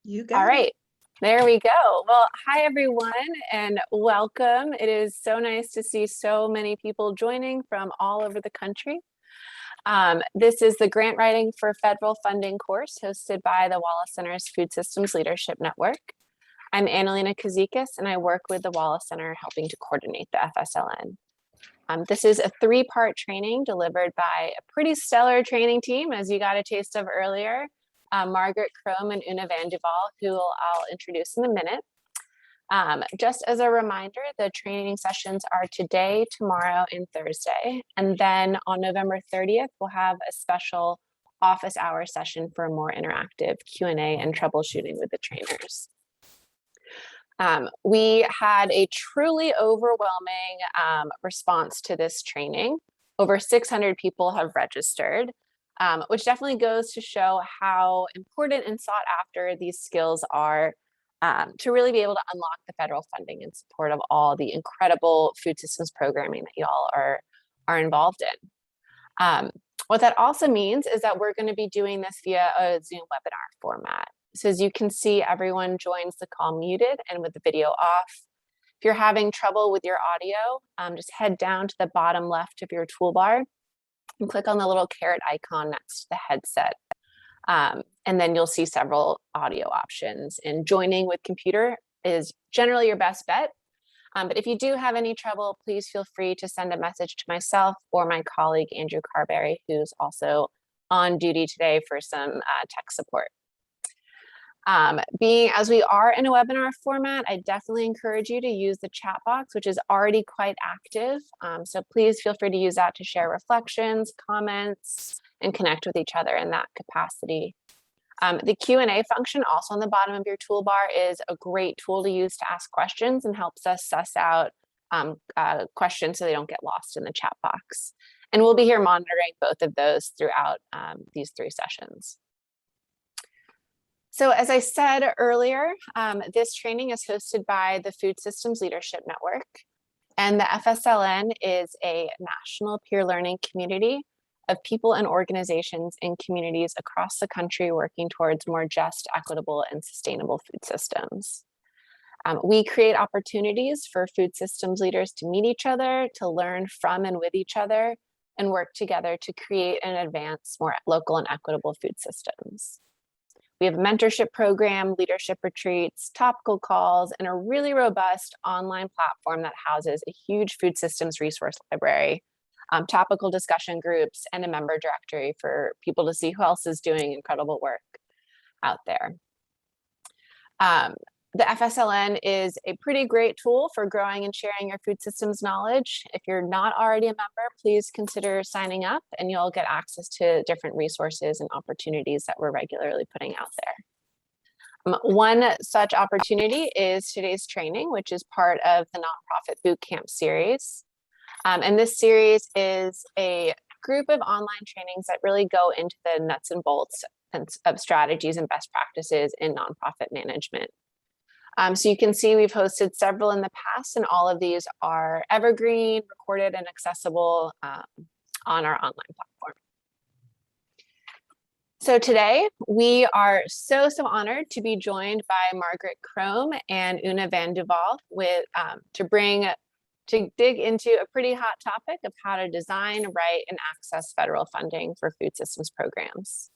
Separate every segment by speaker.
Speaker 1: You
Speaker 2: All
Speaker 1: got it.
Speaker 2: right, there we go. Well, hi everyone and welcome. It is so nice to see so many people joining from all over the country. This is the Grant Writing for Federal Funding course hosted by the Wallace Center's Food Systems Leadership Network. I'm Annalena Kazikis and I work with the Wallace Center helping to coordinate the FSLN. This is a three-part training delivered by a pretty stellar training team, as you got a taste of earlier. Margaret, Krome, and Duvall, who I'll introduce in a minute. Just as a reminder, the training sessions are today, tomorrow, and Thursday. And then on November 30th, we'll have a special office hour session for a more interactive Q&A and troubleshooting with the trainers. We had a truly overwhelming response to this training. Over 600 people have registered, which definitely goes to show how important and sought after these skills are to really be able to unlock the federal funding in support of all the incredible food systems programming that y'all are involved in. What that also means is that we're going to be doing this via a Zoom webinar format. So as you can see, everyone joins the call muted and with the video off. If you're having trouble with your audio, just head down to the bottom left of your toolbar and click on the little caret icon next to the headset. And then you'll see several audio options. And joining with computer is generally your best bet. But if you do have any trouble, please feel free to send a message to myself or my colleague, Andrew Carberry, who's also on duty today for some tech support. Being as we are in a webinar format, I definitely encourage you to use the chat box, which is already quite active. So please feel free to use that to share reflections, comments, and connect with each other in that capacity. The Q&A function also on the bottom of your toolbar is a great tool to use to ask questions and helps us suss out questions so they don't get lost in the chat box. And we'll be here monitoring both of those throughout these three sessions. So as I said earlier, this training is hosted by the Food Systems Leadership Network, and the FSLN is a national peer learning community of people and organizations in communities across the country working towards more just, equitable, and sustainable food systems. We create opportunities for food systems leaders to meet each other, to learn from and with each other, and work together to create and advance more local and equitable food systems. We have a mentorship program, leadership retreats, topical calls, and a really robust online platform that houses a huge food systems resource library, topical discussion groups, and a member directory for people to see who else is doing incredible work out there. The FSLN is a pretty great tool for growing and sharing your food systems knowledge. If you're not already a member, please consider signing up and you'll get access to different resources and opportunities that we're regularly putting out there. One such opportunity is today's training, which is part of the Nonprofit Bootcamp series. And this series is a group of online trainings that really go into the nuts and bolts of strategies and best practices in nonprofit management. So you can see we've hosted several in the past, and all of these are evergreen, recorded, and accessible on our online platform. So today, we are so honored to be joined by Margaret Krome and Duvall with to dig into a pretty hot topic of how to design, write, and access federal funding for food systems programs.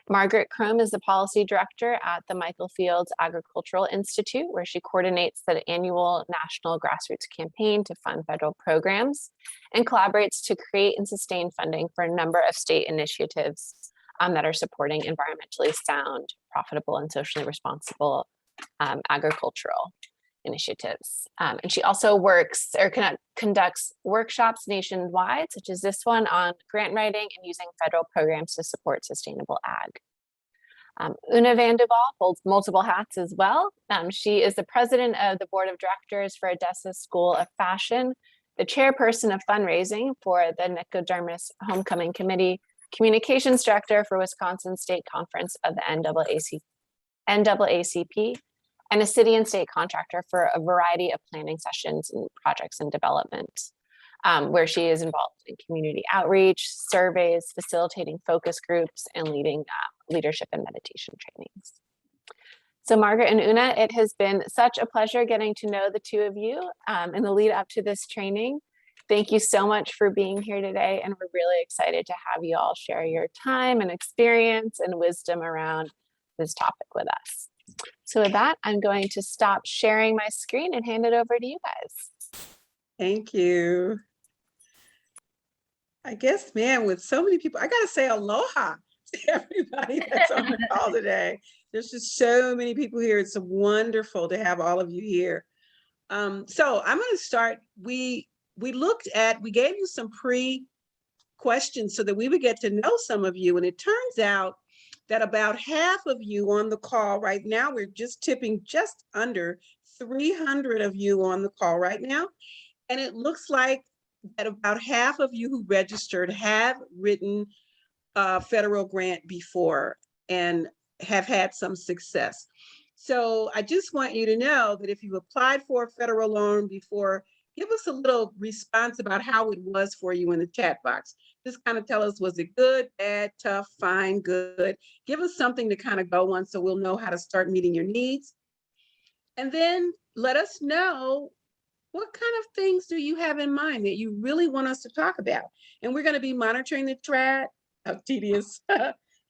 Speaker 2: Margaret Krome is the policy director at the Michael Fields Agricultural Institute, where she coordinates the annual national grassroots campaign to fund federal programs and collaborates to create and sustain funding for a number of state initiatives that are supporting environmentally sound, profitable, and socially responsible agricultural initiatives. And she also works or conducts workshops nationwide, such as this one on grant writing and using federal programs to support sustainable ag. Una Duvall holds multiple hats as well. She is the president of the board of directors for Odessa School of Fashion, the chairperson of fundraising for the Nicodermis Homecoming Committee, communications director for Wisconsin State Conference of the NAACP, and a city and state contractor for a variety of planning sessions and projects and development, where she is involved in community outreach, surveys, facilitating focus groups, and leading leadership and meditation trainings. So Margaret and Una, it has been such a pleasure getting to know the two of you in the lead up to this training. Thank you so much for being here today, and we're really excited to have you all share your time and experience and wisdom around this topic with us. So with that, I'm going to stop sharing my screen and hand it over to you guys.
Speaker 1: Thank you. I guess, man, with so many people, I gotta say aloha to everybody that's on the call today. There's just so many people here. It's wonderful to have all of you here. So I'm gonna start. We gave you some pre-questions so that we would get to know some of you. And it turns out that about half of you on the call right now, we're just tipping just under 300 of you on the call right now. And it looks like that about half of you who registered have written a federal grant before and have had some success. So I just want you to know that if you've applied for a federal loan before, give us a little response about how it was for you in the chat box. Just kind of tell us, was it good, bad, tough, fine, good? Give us something to kind of go on so we'll know how to start meeting your needs. And then let us know, what kind of things do you have in mind that you really want us to talk about? And we're going to be monitoring the chat. How tedious.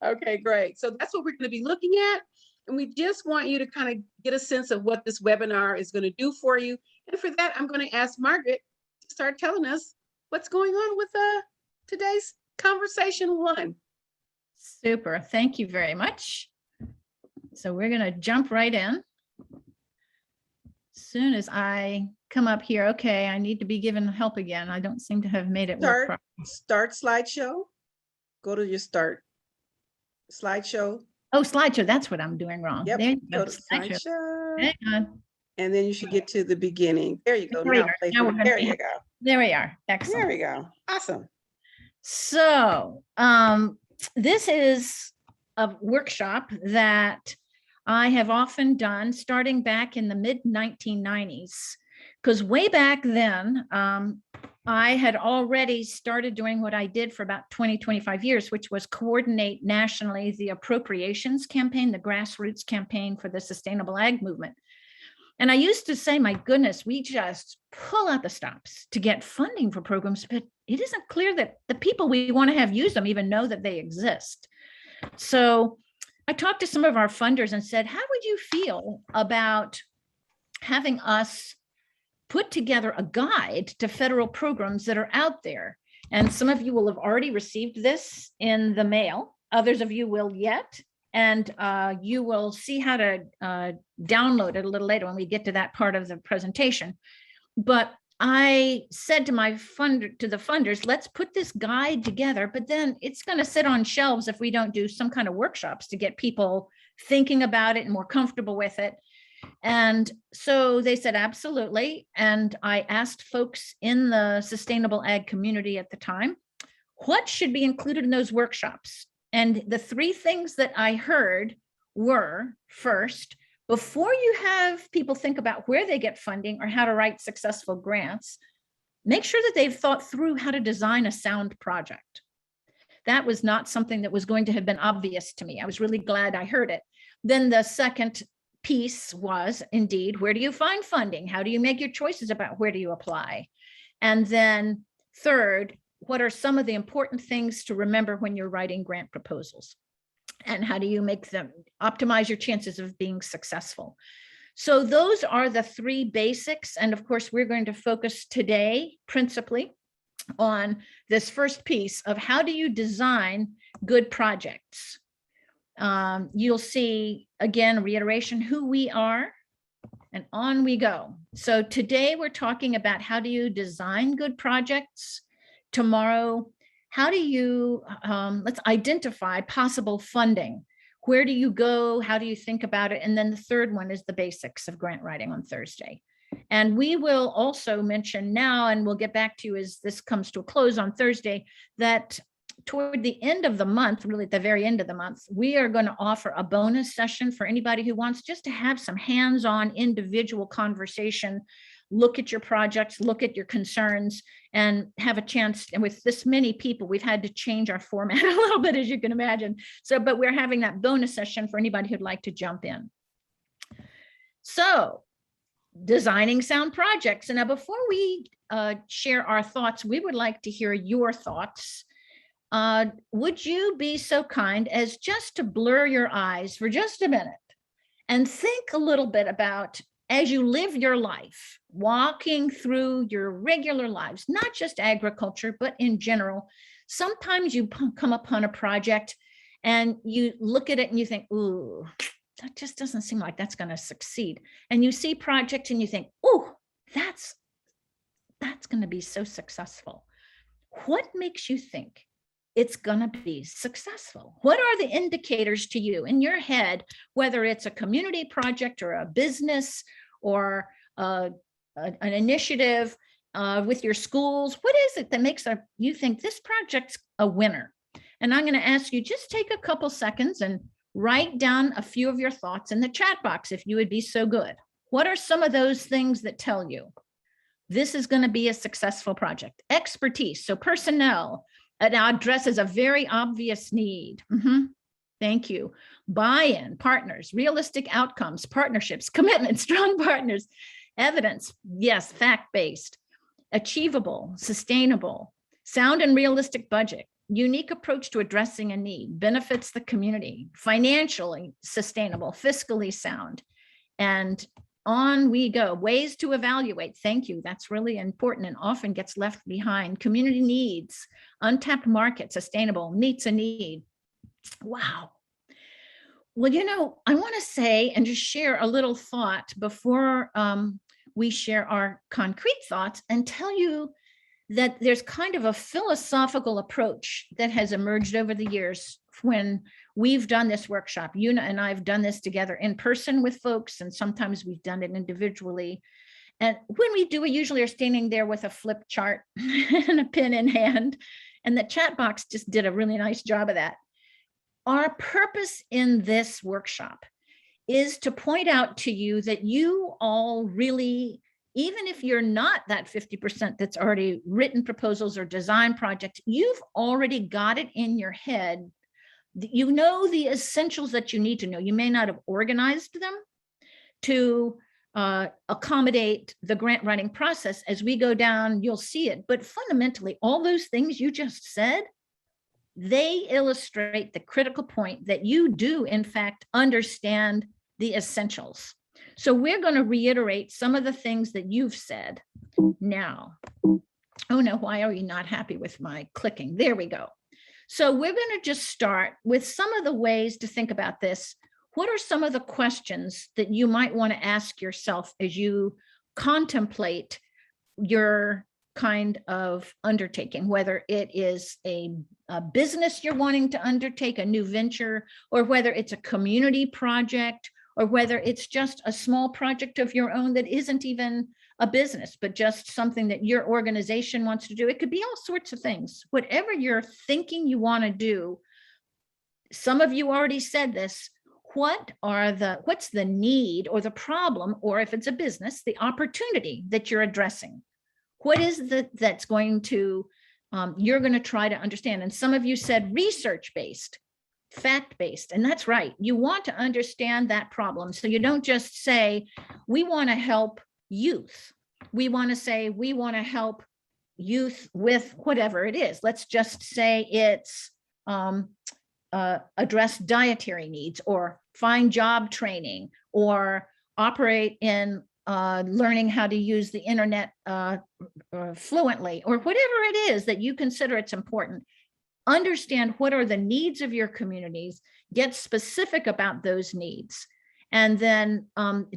Speaker 1: Okay, great. So that's what we're going to be looking at. And we just want you to kind of get a sense of what this webinar is going to do for you. And for that, I'm going to ask Margaret to start telling us what's going on with today's conversation one.
Speaker 3: Super. Thank you very much. So we're going to jump right in. As soon as I come up here, okay, I need to be given help again. I don't seem to have made it work properly.
Speaker 1: Start slideshow. Go to your start slideshow.
Speaker 3: Oh, slideshow. That's what I'm doing wrong.
Speaker 1: Yep.
Speaker 3: There you
Speaker 1: Go
Speaker 3: go.
Speaker 1: to slideshow.
Speaker 3: Hang on.
Speaker 1: And then you should get to the beginning. There you go.
Speaker 3: There
Speaker 1: You go.
Speaker 3: There we are. Excellent.
Speaker 1: There we go. Awesome.
Speaker 3: So this is a workshop that I have often done starting back in the mid 1990s, because way back then, I had already started doing what I did for about 20, 25 years, which was coordinate nationally the appropriations campaign, the grassroots campaign for the sustainable ag movement. And I used to say, my goodness, we just pull out the stops to get funding for programs, but it isn't clear that the people we want to have use them even know that they exist. So I talked to some of our funders and said, how would you feel about having us put together a guide to federal programs that are out there? And some of you will have already received this in the mail. Others of you will yet. And you will see how to download it a little later when we get to that part of the presentation. But I said to the funders, let's put this guide together, but then it's going to sit on shelves if we don't do some kind of workshops to get people thinking about it and more comfortable with it. And so they said, absolutely. And I asked folks in the sustainable ag community at the time, what should be included in those workshops? And the three things that I heard were, first, before you have people think about where they get funding or how to write successful grants, make sure that they've thought through how to design a sound project. That was not something that was going to have been obvious to me. I was really glad I heard it. Then the second piece was, indeed, where do you find funding? How do you make your choices about where do you apply? And then third, what are some of the important things to remember when you're writing grant proposals? And how do you make them optimize your chances of being successful? So those are the three basics. And of course, we're going to focus today principally on this first piece of how do you design good projects? You'll see, again, reiteration, who we are, and on we go. So today we're talking about how do you design good projects? Tomorrow, how do you, let's identify possible funding. Where do you go? How do you think about it? And then the third one is the basics of grant writing on Thursday. And we will also mention now, and we'll get back to you as this comes to a close on Thursday, that toward the end of the month, really at the very end of the month, we are going to offer a bonus session for anybody who wants just to have some hands-on individual conversation, look at your projects, look at your concerns, and have a chance. And with this many people, we've had to change our format a little bit, as you can imagine. So, but we're having that bonus session for anybody who'd like to jump in. So designing sound projects. And now before we share our thoughts, we would like to hear your thoughts. Would you be so kind as just to blur your eyes for just a minute and think a little bit about, as you live your life, walking through your regular lives, not just agriculture, but in general, sometimes you come upon a project and you look at it and you think, ooh, that just doesn't seem like that's going to succeed. And you see projects and you think, oh, that's going to be so successful. What makes you think it's going to be successful? What are the indicators to you in your head, whether it's a community project or a business or an initiative with your schools? What is it that makes you think this project's a winner? And I'm going to ask you, just take a couple seconds and write down a few of your thoughts in the chat box, if you would be so good. What are some of those things that tell you this is going to be a successful project? Expertise, so personnel, it addresses a very obvious need. Thank you. Buy-in, partners, realistic outcomes, partnerships, commitment, strong partners, evidence, yes, fact-based, achievable, sustainable, sound and realistic budget, unique approach to addressing a need, benefits the community, financially sustainable, fiscally sound, and on we go. Ways to evaluate. Thank you. That's really important and often gets left behind. Community needs, untapped market, sustainable, meets a need. Wow. Well, you know, I want to say and just share a little thought before we share our concrete thoughts and tell you that there's kind of a philosophical approach that has emerged over the years when we've done this workshop. Una and I have done this together in person with folks, and sometimes we've done it individually. And when we do, we usually are standing there with a flip chart and a pen in hand. And the chat box just did a really nice job of that. Our purpose in this workshop is to point out to you that you all really, even if you're not that 50% that's already written proposals or design projects, you've already got it in your head. You know the essentials that you need to know. You may not have organized them to accommodate the grant writing process. As we go down, you'll see it. But fundamentally, all those things you just said, they illustrate the critical point that you do, in fact, understand the essentials. So we're going to reiterate some of the things that you've said now. Oh no, why are you not happy with my clicking? There we go. So we're going to just start with some of the ways to think about this. What are some of the questions that you might want to ask yourself as you contemplate your kind of undertaking, whether it is a business you're wanting to undertake, a new venture, or whether it's a community project, or whether it's just a small project of your own that isn't even a business, but just something that your organization wants to do. It could be all sorts of things. Whatever you're thinking you want to do, some of you already said this, what's the need or the problem, or if it's a business, the opportunity that you're addressing? What is that's going to, you're going to try to understand? And some of you said research-based, fact-based, and that's right. You want to understand that problem. So you don't just say, we want to help youth. We want to say, we want to help youth with whatever it is. Let's just say it's address dietary needs, or find job training, or operate in learning how to use the internet fluently, or whatever it is that you consider it's important. Understand what are the needs of your communities, get specific about those needs, and then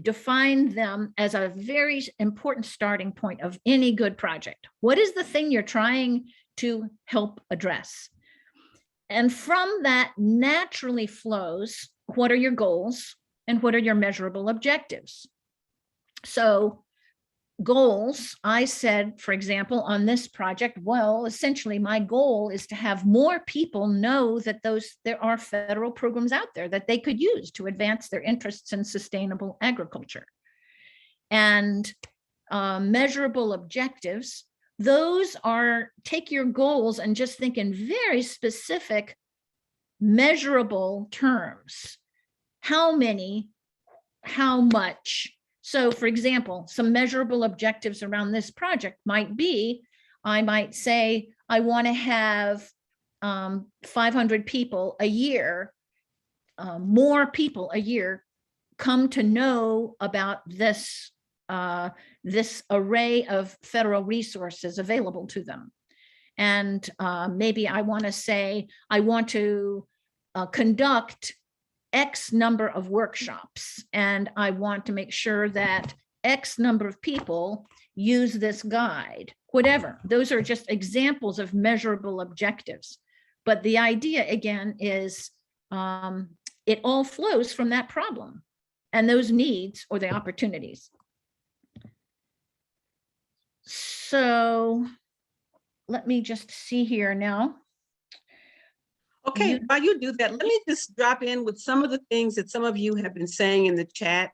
Speaker 3: define them as a very important starting point of any good project. What is the thing you're trying to help address? And from that naturally flows, what are your goals and what are your measurable objectives? So goals, I said, for example, on this project, well, essentially my goal is to have more people know that there are federal programs out there that they could use to advance their interests in sustainable agriculture. And measurable objectives, those are, take your goals and just think in very specific, measurable terms. How many, how much, So for example, some measurable objectives around this project might be, I might say, I want to have 500 people a year, more people a year come to know about this this array of federal resources available to them. And maybe I want to say, I want to conduct X number of workshops, and I want to make sure that X number of people use this guide, whatever. Those are just examples of measurable objectives. But the idea, again, is it all flows from that problem and those needs or the opportunities. So let me just see here now.
Speaker 1: Okay, while you do that, let me just drop in with some of the things that some of you have been saying in the chat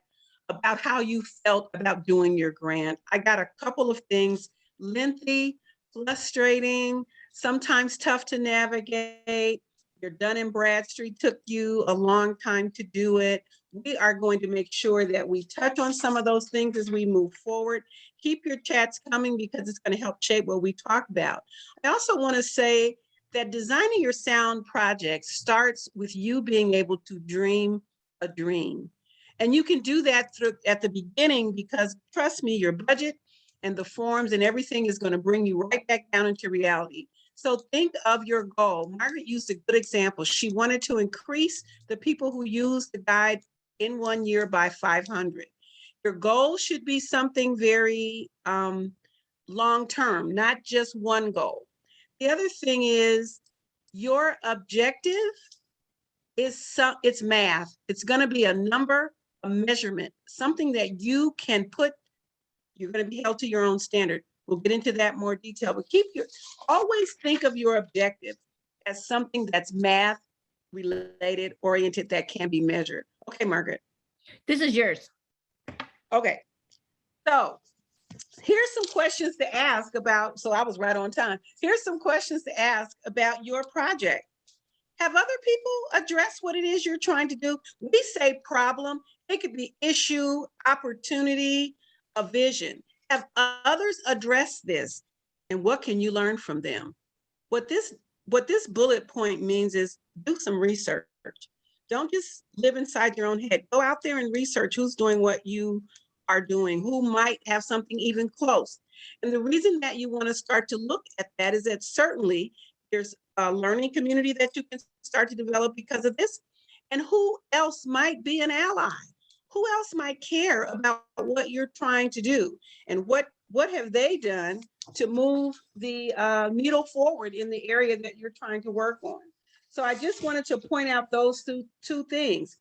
Speaker 1: about how you felt about doing your grant. I got a couple of things: lengthy, frustrating, sometimes tough to navigate. Your Dun & Bradstreet took you a long time to do it. We are going to make sure that we touch on some of those things as we move forward. Keep your chats coming because it's going to help shape what we talk about. I also want to say that designing your sound project starts with you being able to dream a dream. And you can do that at the beginning, because trust me, your budget and the forms and everything is going to bring you right back down into reality. So think of your goal. Margaret used a good example. She wanted to increase the people who use the guide in 1 year by 500. Your goal should be something very long-term, not just one goal. The other thing is your objective is it's math. It's going to be a number, a measurement, something that you can put. You're going to be held to your own standard. We'll get into that more detail, but always think of your objective as something that's math related, oriented, that can be measured. Okay, Margaret.
Speaker 3: This is yours.
Speaker 1: Okay. So here's some questions to ask about. So I was right on time. Here's some questions to ask about your project. Have other people addressed what it is you're trying to do? We say problem. It could be issue, opportunity, a vision. Have others addressed this? And what can you learn from them? What this bullet point means is do some research. Don't just live inside your own head. Go out there and research who's doing what you are doing, who might have something even close. And the reason that you want to start to look at that is that certainly there's a learning community that you can start to develop because of this. And who else might be an ally? Who else might care about what you're trying to do? And what have they done to move the needle forward in the area that you're trying to work on? So I just wanted to point out those two things.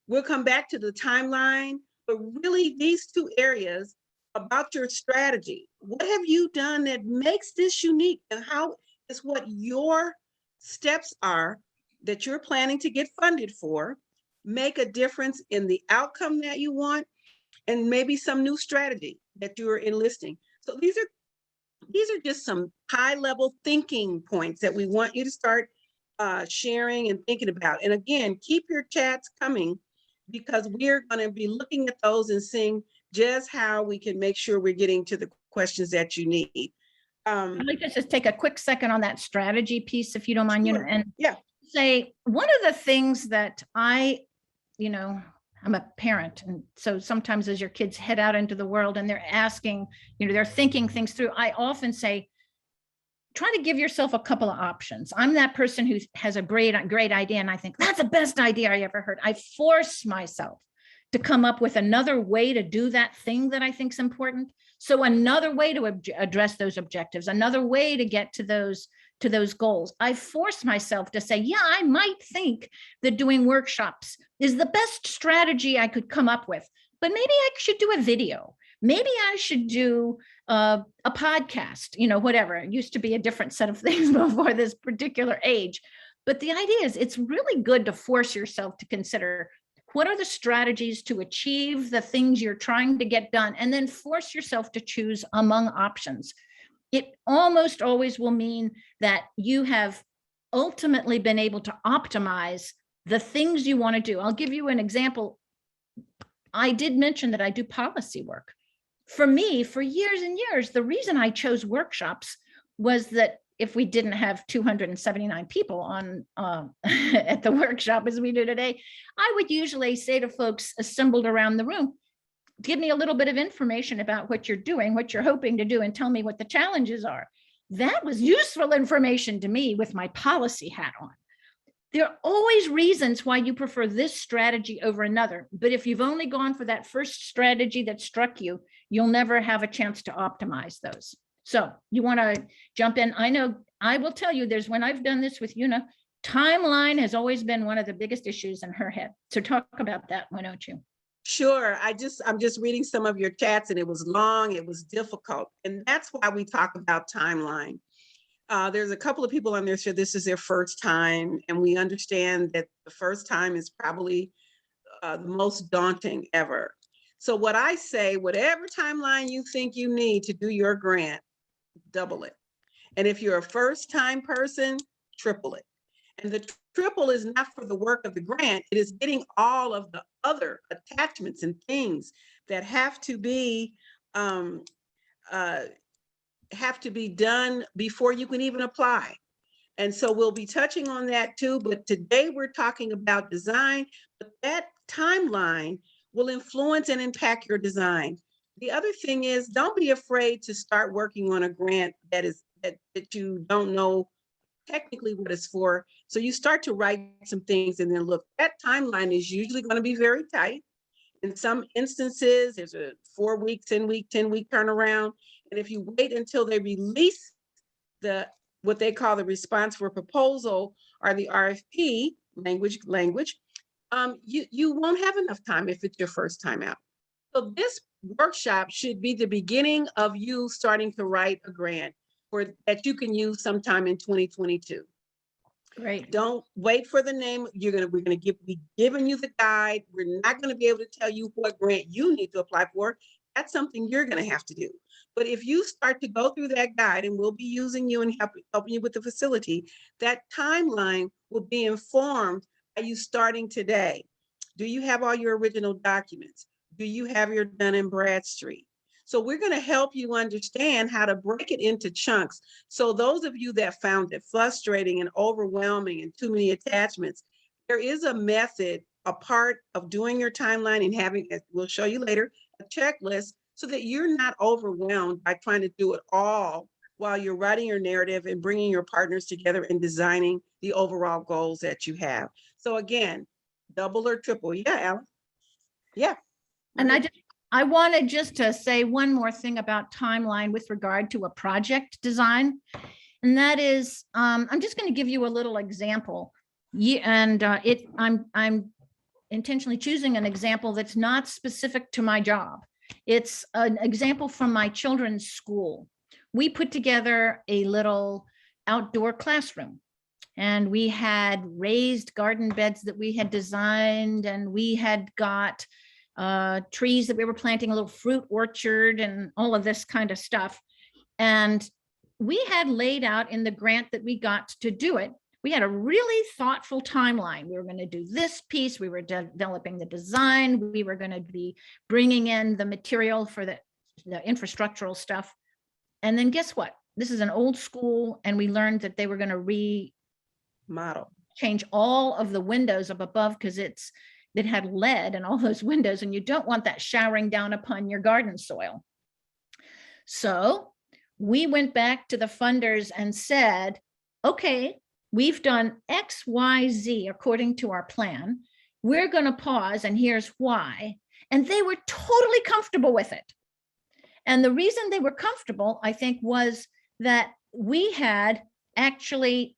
Speaker 1: We'll come back to the timeline, but really these two areas about your strategy. What have you done that makes this unique, and how is what your steps are that you're planning to get funded for make a difference in the outcome that you want, and maybe some new strategy that you're enlisting. So these are just some high level thinking points that we want you to start sharing and thinking about. And again, keep your chats coming, because we're going to be looking at those and seeing just how we can make sure we're getting to the questions that you need.
Speaker 3: I'd like to just take a quick second on that strategy piece, if you don't mind,
Speaker 1: sure.
Speaker 3: and
Speaker 1: yeah,
Speaker 3: say one of the things that I'm a parent, and so sometimes as your kids head out into the world and they're asking, they're thinking things through, I often say, try to give yourself a couple of options. I'm that person who has a great idea, and I think that's the best idea I ever heard. I force myself to come up with another way to do that thing that I think is important. So another way to address those objectives, another way to get to those goals. I force myself to say, yeah, I might think that doing workshops is the best strategy I could come up with, but maybe I should do a video. Maybe I should do a podcast, whatever. It used to be a different set of things before this particular age. But the idea is it's really good to force yourself to consider what are the strategies to achieve the things you're trying to get done, and then force yourself to choose among options. It almost always will mean that you have ultimately been able to optimize the things you want to do. I'll give you an example. I did mention that I do policy work. For me, for years and years, the reason I chose workshops was that if we didn't have 279 people on at the workshop as we do today, I would usually say to folks assembled around the room, give me a little bit of information about what you're doing, what you're hoping to do, and tell me what the challenges are. That was useful information to me with my policy hat on. There are always reasons why you prefer this strategy over another. But if you've only gone for that first strategy that struck you, you'll never have a chance to optimize those. So you want to jump in. I know I will tell you there's when I've done this with Una, timeline has always been one of the biggest issues in her head. So talk about that, why don't you?
Speaker 1: Sure. I'm just reading some of your chats, and it was long, it was difficult. And that's why we talk about timeline. There's a couple of people on there said this is their first time, and we understand that the first time is probably the most daunting ever. So what I say, whatever timeline you think you need to do your grant, double it. And if you're a first time person, triple it. And the triple is not for the work of the grant, it is getting all of the other attachments and things that have to be done before you can even apply. And so we'll be touching on that too, but today we're talking about design, but that timeline will influence and impact your design. The other thing is, don't be afraid to start working on a grant that you don't know technically what it's for. So you start to write some things, and then look, that timeline is usually going to be very tight. In some instances, there's a 4-week, 10-week turnaround. And if you wait until they release what they call the response for proposal or the RFP language, you won't have enough time if it's your first time out. So this workshop should be the beginning of you starting to write a grant that you can use sometime in 2022.
Speaker 3: Great.
Speaker 1: Don't wait for the name. We're going to be giving you the guide. We're not going to be able to tell you what grant you need to apply for. That's something you're going to have to do. But if you start to go through that guide, and we'll be using you and helping you with the facility, that timeline will be informed by you starting today. Do you have all your original documents? Do you have your Dun & Bradstreet? So we're going to help you understand how to break it into chunks. So those of you that found it frustrating and overwhelming and too many attachments, there is a method, a part of doing your timeline and having, as we'll show you later, a checklist so that you're not overwhelmed by trying to do it all while you're writing your narrative and bringing your partners together and designing the overall goals that you have. So again, double or triple. Yeah, Alan. Yeah.
Speaker 3: And I wanted just to say one more thing about timeline with regard to a project design. And that is, I'm just going to give you a little example. I'm intentionally choosing an example that's not specific to my job. It's an example from my children's school. We put together a little outdoor classroom, and we had raised garden beds that we had designed, and we had got trees that we were planting, a little fruit orchard and all of this kind of stuff. And we had laid out in the grant that we got to do it, we had a really thoughtful timeline. We were going to do this piece. We were developing the design. We were going to be bringing in the material for the infrastructural stuff. And then guess what? This is an old school, and we learned that they were going to remodel, change all of the windows up above because it had lead in all those windows, and you don't want that showering down upon your garden soil. So we went back to the funders and said, okay, we've done X, Y, Z according to our plan. We're going to pause, and here's why. And they were totally comfortable with it. And the reason they were comfortable, I think, was that we had actually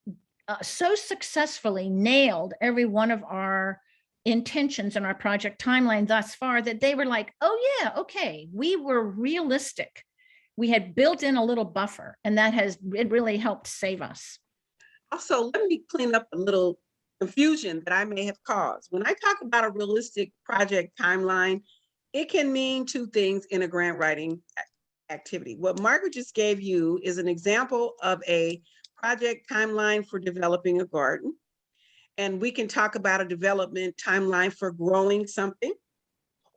Speaker 3: so successfully nailed every one of our intentions in our project timeline thus far that they were like, oh yeah, okay, we were realistic. We had built in a little buffer, and it really helped save us.
Speaker 1: Also, let me clean up a little confusion that I may have caused. When I talk about a realistic project timeline, it can mean two things in a grant writing activity. What Margaret just gave you is an example of a project timeline for developing a garden. And we can talk about a development timeline for growing something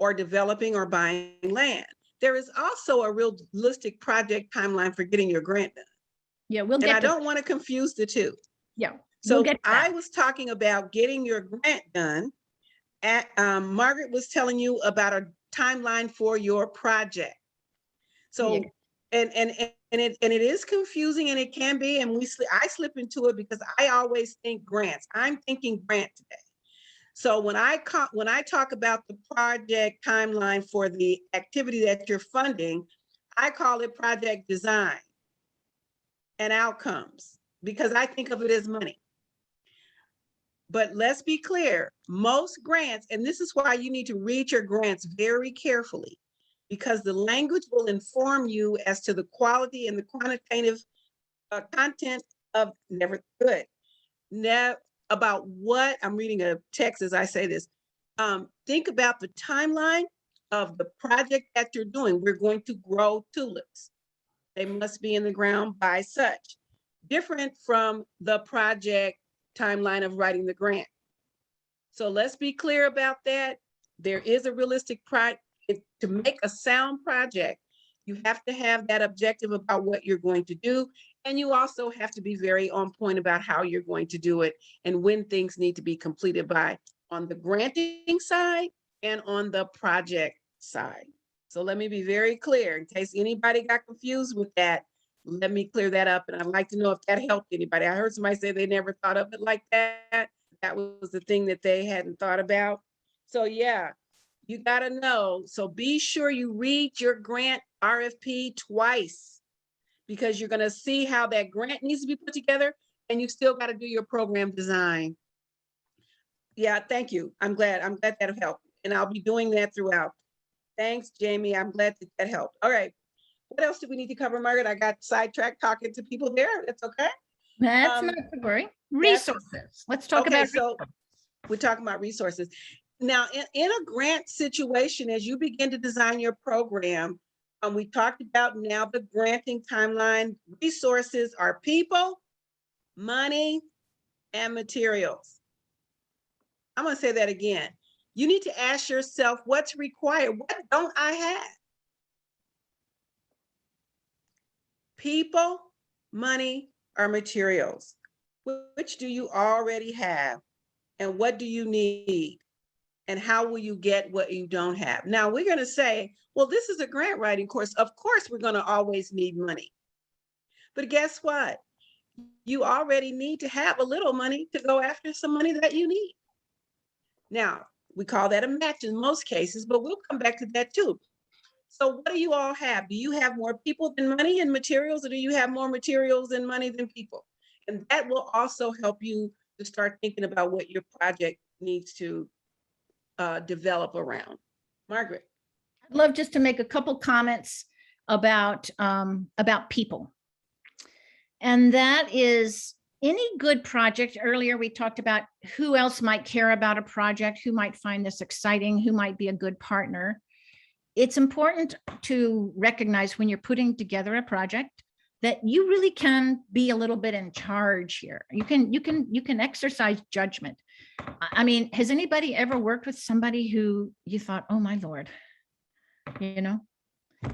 Speaker 1: or developing or buying land. There is also a realistic project timeline for getting your grant done.
Speaker 3: Yeah, we'll
Speaker 1: And
Speaker 3: get
Speaker 1: I
Speaker 3: to,
Speaker 1: don't want to confuse the two.
Speaker 3: yeah.
Speaker 1: So
Speaker 3: we'll get to
Speaker 1: I
Speaker 3: that.
Speaker 1: was talking about getting your grant done. Margaret was telling you about a timeline for your project. So,
Speaker 3: Yeah.
Speaker 1: and it is confusing, and it can be, and I slip into it because I always think grants. I'm thinking grant today. So when I talk about the project timeline for the activity that you're funding, I call it project design and outcomes because I think of it as money. But let's be clear, most grants, and this is why you need to read your grants very carefully, because the language will inform you as to the quality and the quantitative content of about what I'm reading a text as I say this. Think about the timeline of the project that you're doing. We're going to grow tulips. They must be in the ground by such. Different from the project timeline of writing the grant. So let's be clear about that. There is a realistic to make a sound project. You have to have that objective about what you're going to do. And you also have to be very on point about how you're going to do it and when things need to be completed by on the granting side and on the project side. So let me be very clear in case anybody got confused with that. Let me clear that up. And I'd like to know if that helped anybody. I heard somebody say they never thought of it like that. That was the thing that they hadn't thought about. So yeah, you got to know. So be sure you read your grant RFP twice, because you're going to see how that grant needs to be put together, and you still got to do your program design. Yeah, thank you. I'm glad that helped. And I'll be doing that throughout. Thanks, Jamie. I'm glad that helped. All right. What else do we need to cover, Margaret? I got sidetracked talking to people there. That's okay.
Speaker 3: That's not to worry. Resources. Let's talk about
Speaker 1: so we're talking about resources. Now, in a grant situation, as you begin to design your program, we talked about now the granting timeline. Resources are people, money, and materials. I'm going to say that again. You need to ask yourself what's required. What don't I have? People, money, or materials. Which do you already have? And what do you need? And how will you get what you don't have? Now, we're going to say, well, this is a grant writing course. Of course, we're going to always need money. But guess what? You already need to have a little money to go after some money that you need. Now, we call that a match in most cases, but we'll come back to that too. So what do you all have? Do you have more people than money and materials, or do you have more materials and money than people? And that will also help you to start thinking about what your project needs to develop around. Margaret.
Speaker 3: I'd love just to make a couple comments about people. And that is any good project. Earlier, we talked about who else might care about a project, who might find this exciting, who might be a good partner. It's important to recognize when you're putting together a project that you really can be a little bit in charge here. You can exercise judgment. I mean, has anybody ever worked with somebody who you thought, oh my Lord,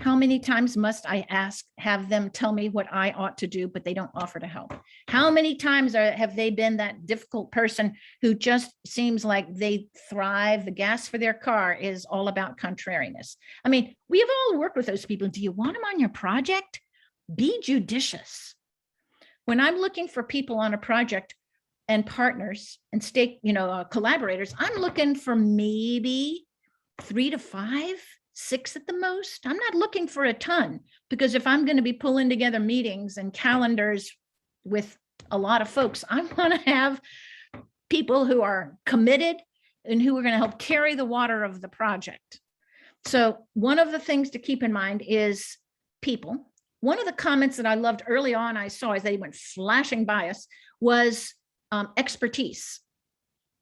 Speaker 3: how many times must I have them tell me what I ought to do, but they don't offer to help? How many times have they been that difficult person who just seems like they thrive? The gas for their car is all about contrariness. I mean, we have all worked with those people. Do you want them on your project? Be judicious. When I'm looking for people on a project and partners and collaborators, I'm looking for maybe 3 to 5, 6 at the most. I'm not looking for a ton, because if I'm going to be pulling together meetings and calendars with a lot of folks, I want to have people who are committed and who are going to help carry the water of the project. So one of the things to keep in mind is people. One of the comments that I loved early on, I saw as they went flashing by us, was expertise.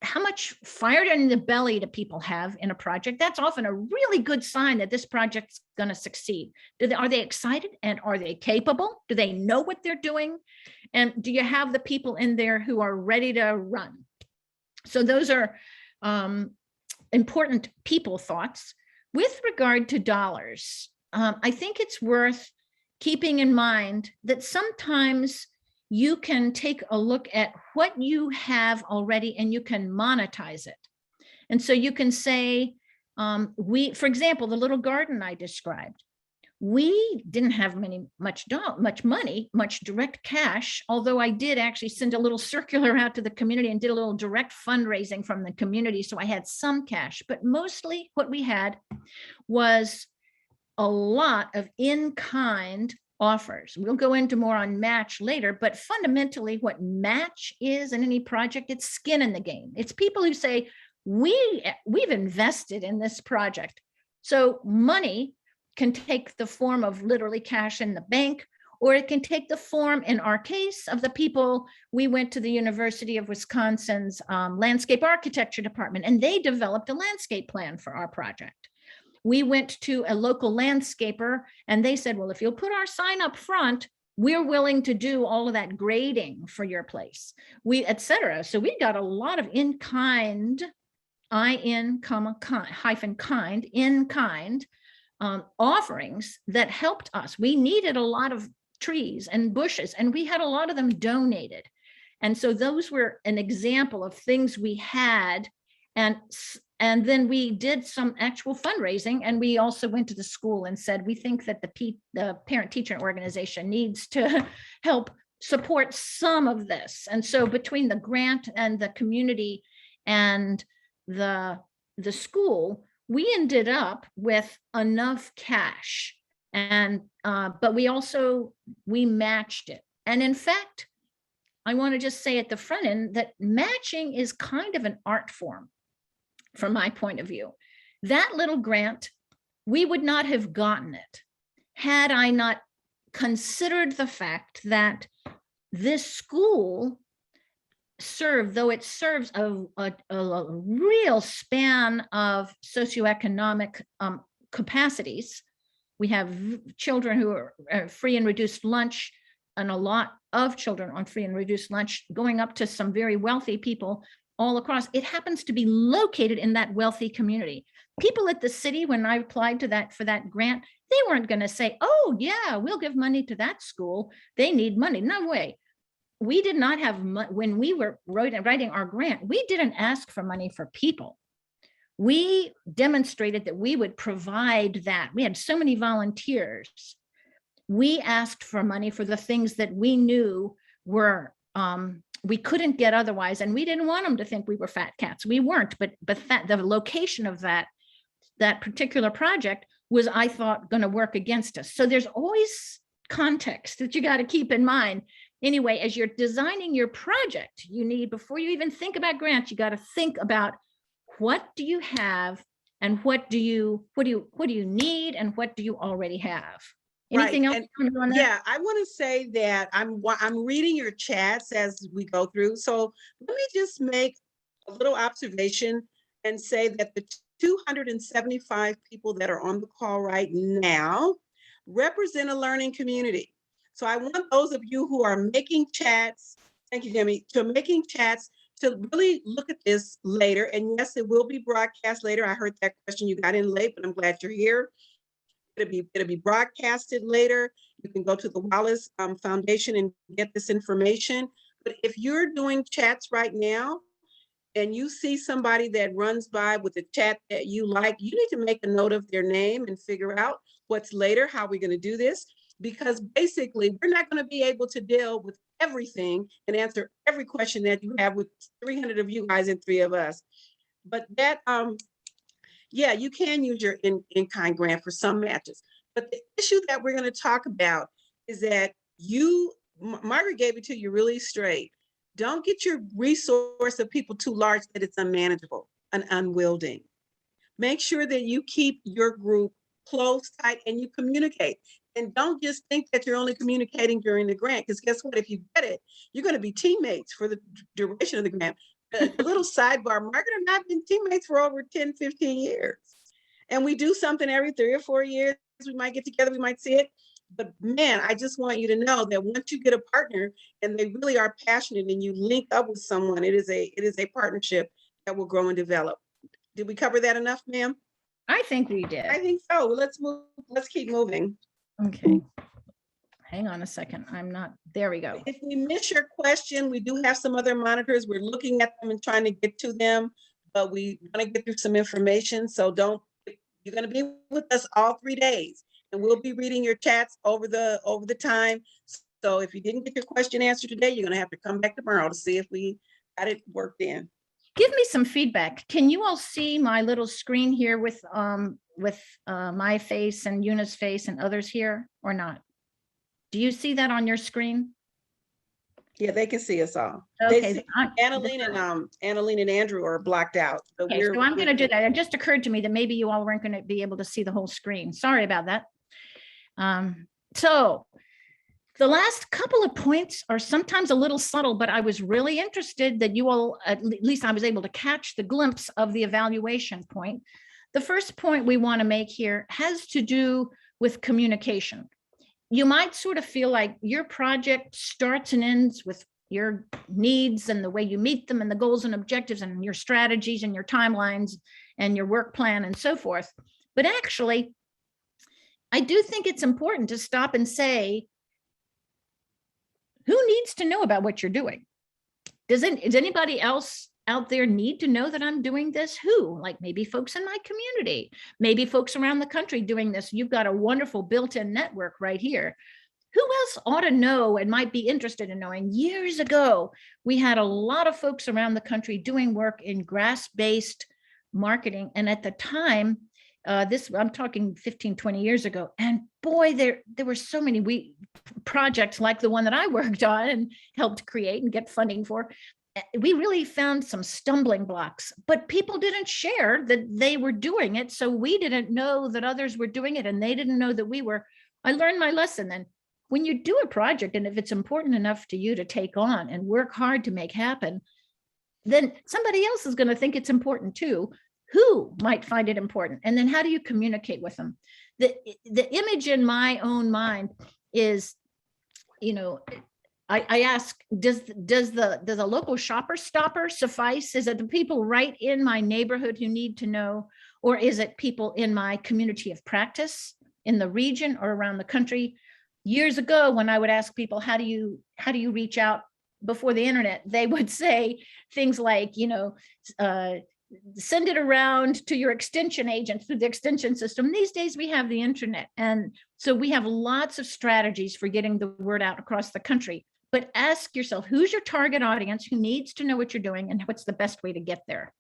Speaker 3: How much fire in the belly do people have in a project? That's often a really good sign that this project's going to succeed. Are they excited, and are they capable? Do they know what they're doing? And do you have the people in there who are ready to run? So those are important people thoughts. with regard to dollars, I think it's worth keeping in mind that sometimes you can take a look at what you have already and you can monetize it. And so you can say, for example, the little garden I described, we didn't have much money, much direct cash, although I did actually send a little circular out to the community and did a little direct fundraising from the community. So I had some cash, but mostly what we had was a lot of in-kind offers. We'll go into more on match later, but fundamentally what match is in any project, it's skin in the game. It's people who say, we've invested in this project. So money can take the form of literally cash in the bank, or it can take the form, in our case, of the people. We went to the University of Wisconsin's landscape architecture department, and they developed a landscape plan for our project. We went to a local landscaper, and they said, well, if you'll put our sign up front, we're willing to do all of that grading for your place, et cetera. So we got a lot of in-kind, in-kind offerings that helped us. We needed a lot of trees and bushes, and we had a lot of them donated. And so those were an example of things we had. And then we did some actual fundraising, and we also went to the school and said, we think that the parent-teacher organization needs to help support some of this. And so between the grant and the community and the school, we ended up with enough cash, and but we matched it. And in fact, I want to just say at the front end that matching is kind of an art form from my point of view. That little grant, we would not have gotten it had I not considered the fact that this school though it serves a real span of socioeconomic capacities. We have children who are free and reduced lunch, and a lot of children on free and reduced lunch, going up to some very wealthy people all across. It happens to be located in that wealthy community. People at the city, when I applied to for that grant, they weren't going to say, oh yeah, we'll give money to that school, they need money. No way. We did not have when we were writing our grant, we didn't ask for money for people. We demonstrated that we would provide that. We had so many volunteers. We asked for money for the things that we knew were we couldn't get otherwise, and we didn't want them to think we were fat cats. We weren't, but the location of that particular project was, I thought, going to work against us. So there's always context that you got to keep in mind. Anyway, as you're designing your project, you need, before you even think about grants, you got to think about what do you have and what do you need and what do you already have. Anything else?
Speaker 1: Yeah, I want to say that I'm reading your chats as we go through. So let me just make a little observation and say that the 275 people that are on the call right now represent a learning community. So I want those of you who are making chats, thank you, Jimmy, to making chats to really look at this later. And yes, it will be broadcast later. I heard that question, you got in late, but I'm glad you're here. It'll be broadcasted later. You can go to the Wallace Foundation and get this information. But if you're doing chats right now and you see somebody that runs by with a chat that you like, you need to make a note of their name and figure out what's later, how we're going to do this. Because basically, we're not going to be able to deal with everything and answer every question that you have with 300 of you guys and 3 of us. But that, yeah, you can use your in-kind grant for some matches. But the issue that we're going to talk about is that Margaret gave it to you really straight. Don't get your resource of people too large that it's unmanageable and unwielding. Make sure that you keep your group close, tight, and you communicate. And don't just think that you're only communicating during the grant, because guess what? If you get it, you're going to be teammates for the duration of the grant. A little sidebar, Margaret and I have been teammates for over 10, 15 years. And we do something every 3 or 4 years. We might get together, we might see it. But man, I just want you to know that once you get a partner and they really are passionate and you link up with someone, it is a partnership that will grow and develop. Did we cover that enough, ma'am?
Speaker 3: I think we did.
Speaker 1: I think so. Let's move. Let's keep moving.
Speaker 3: Okay. Hang on a second. I'm not, there we go.
Speaker 1: If we miss your question, we do have some other monitors. We're looking at them and trying to get to them, but we want to get through some information. So you're going to be with us all 3 days, and we'll be reading your chats over the time. So if you didn't get your question answered today, you're going to have to come back tomorrow to see if we got it worked in.
Speaker 3: Give me some feedback. Can you all see my little screen here with my face and Una's face and others here or not? Do you see that on your screen?
Speaker 1: Yeah, they can see us all.
Speaker 3: Okay.
Speaker 1: Annalene and Andrew are blocked out.
Speaker 3: Okay, so I'm going to do that. It just occurred to me that maybe you all weren't going to be able to see the whole screen. Sorry about that. So the last couple of points are sometimes a little subtle, but I was really interested that you all, at least I was able to catch the glimpse of the evaluation point. The first point we want to make here has to do with communication. You might sort of feel like your project starts and ends with your needs and the way you meet them and the goals and objectives and your strategies and your timelines and your work plan and so forth. But actually, I do think it's important to stop and say, who needs to know about what you're doing? Does anybody else out there need to know that I'm doing this? Who? Like maybe folks in my community, maybe folks around the country doing this. You've got a wonderful built-in network right here. Who else ought to know and might be interested in knowing? Years ago, we had a lot of folks around the country doing work in grass-based marketing. And at the time, I'm talking 15, 20 years ago, and boy, there were so many projects like the one that I worked on and helped create and get funding for. We really found some stumbling blocks, but people didn't share that they were doing it. So we didn't know that others were doing it and they didn't know that we were. I learned my lesson then. When you do a project, and if it's important enough to you to take on and work hard to make happen, then somebody else is going to think it's important too. Who might find it important? And then how do you communicate with them? The image in my own mind is, I ask, does the local shopper stopper suffice? Is it the people right in my neighborhood who need to know? Or is it people in my community of practice in the region or around the country? Years ago, when I would ask people, how do you reach out before the internet? They would say things like, send it around to your extension agent through the extension system. These days we have the internet. And so we have lots of strategies for getting the word out across the country. But ask yourself, who's your target audience who needs to know what you're doing and what's the best way to get there?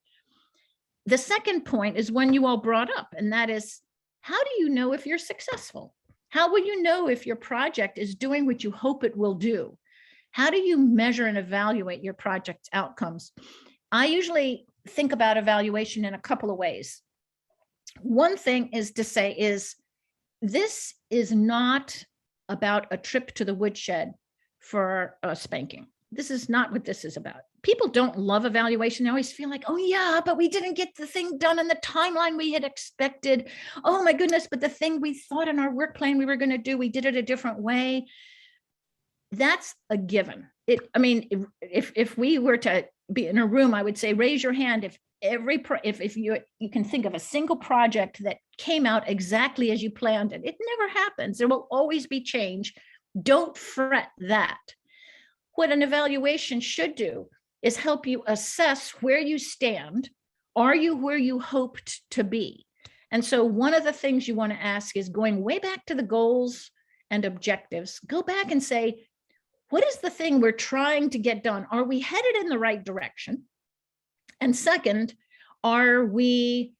Speaker 3: The second point is one you all brought up, and that is, how do you know if you're successful? How will you know if your project is doing what you hope it will do? How do you measure and evaluate your project's outcomes? I usually think about evaluation in a couple of ways. One thing is to say this is not about a trip to the woodshed for a spanking. This is not what this is about. People don't love evaluation. They always feel like, oh yeah, but we didn't get the thing done in the timeline we had expected. Oh my goodness, but the thing we thought in our work plan we were going to do, we did it a different way. That's a given. If we were to be in a room, I would say, raise your hand if you can think of a single project that came out exactly as you planned it. It never happens. There will always be change. Don't fret that. What an evaluation should do is help you assess where you stand. Are you where you hoped to be? And so one of the things you want to ask is, going way back to the goals and objectives, go back and say, what is the thing we're trying to get done? Are we headed in the right direction? And second, are we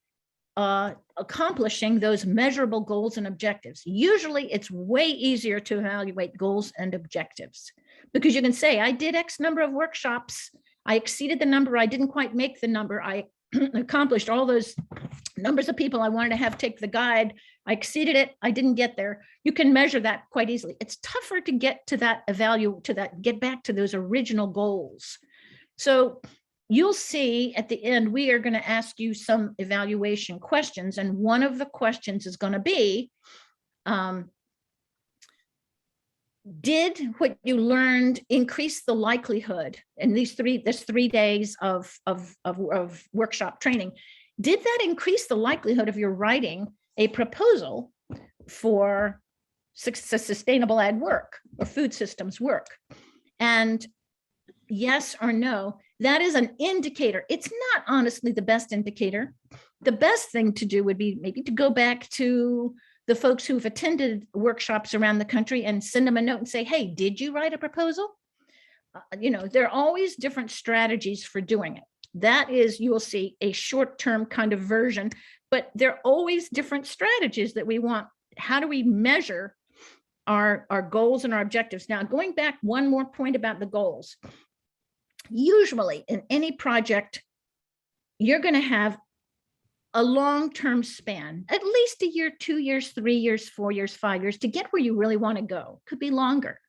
Speaker 3: accomplishing those measurable goals and objectives? Usually it's way easier to evaluate goals and objectives because you can say, I did X number of workshops. I exceeded the number. I didn't quite make the number. I accomplished all those numbers of people I wanted to have take the guide. I exceeded it. I didn't get there. You can measure that quite easily. It's tougher to get to that get back to those original goals. So you'll see at the end, we are going to ask you some evaluation questions. And one of the questions is going to be, did what you learned increase the likelihood in this 3 days of workshop training? did that increase the likelihood of your writing a proposal for sustainable ag work or food systems work? And yes or no, that is an indicator. It's not honestly the best indicator. The best thing to do would be maybe to go back to the folks who've attended workshops around the country and send them a note and say, hey, did you write a proposal? There are always different strategies for doing it. That is, you will see a short-term kind of version, but there are always different strategies that we want. How do we measure our goals and our objectives? Now, going back one more point about the goals. Usually in any project, you're going to have a long-term span, at least a year, 2 years, 3 years, 4 years, 5 years to get where you really want to go. Could be longer.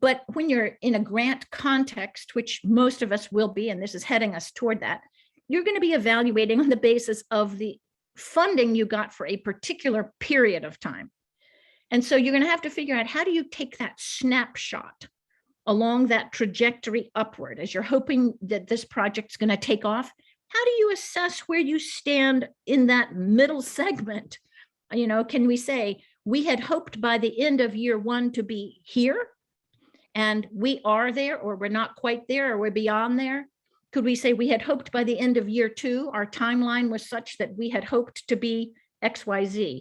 Speaker 3: But when you're in a grant context, which most of us will be, and this is heading us toward that, you're going to be evaluating on the basis of the funding you got for a particular period of time. And so you're going to have to figure out, how do you take that snapshot along that trajectory upward as you're hoping that this project's going to take off? How do you assess where you stand in that middle segment? Can we say we had hoped by the end of year 1 to be here, and we are there, or we're not quite there, or we're beyond there? Could we say we had hoped by the end of year 2, our timeline was such that we had hoped to be XYZ?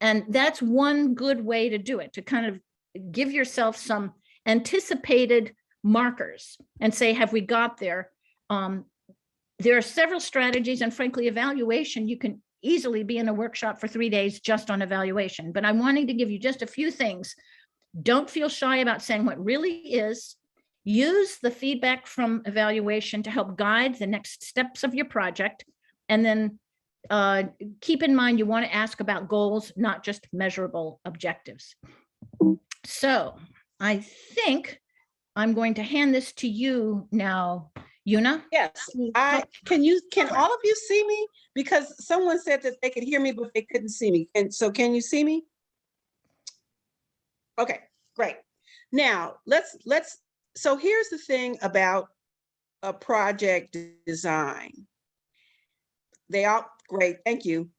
Speaker 3: And that's one good way to do it, to kind of give yourself some anticipated markers and say, have we got there? There are several strategies, and frankly, evaluation, you can easily be in a workshop for 3 days just on evaluation, but I'm wanting to give you just a few things. Don't feel shy about saying what really is. Use the feedback from evaluation to help guide the next steps of your project. And then keep in mind, you want to ask about goals, not just measurable objectives. So I think I'm going to hand this to you now, Una.
Speaker 1: Yes, can all of you see me? Because someone said that they could hear me, but they couldn't see me. And so can you see me? Okay, great. Now so here's the thing about a project design. They all great, thank you.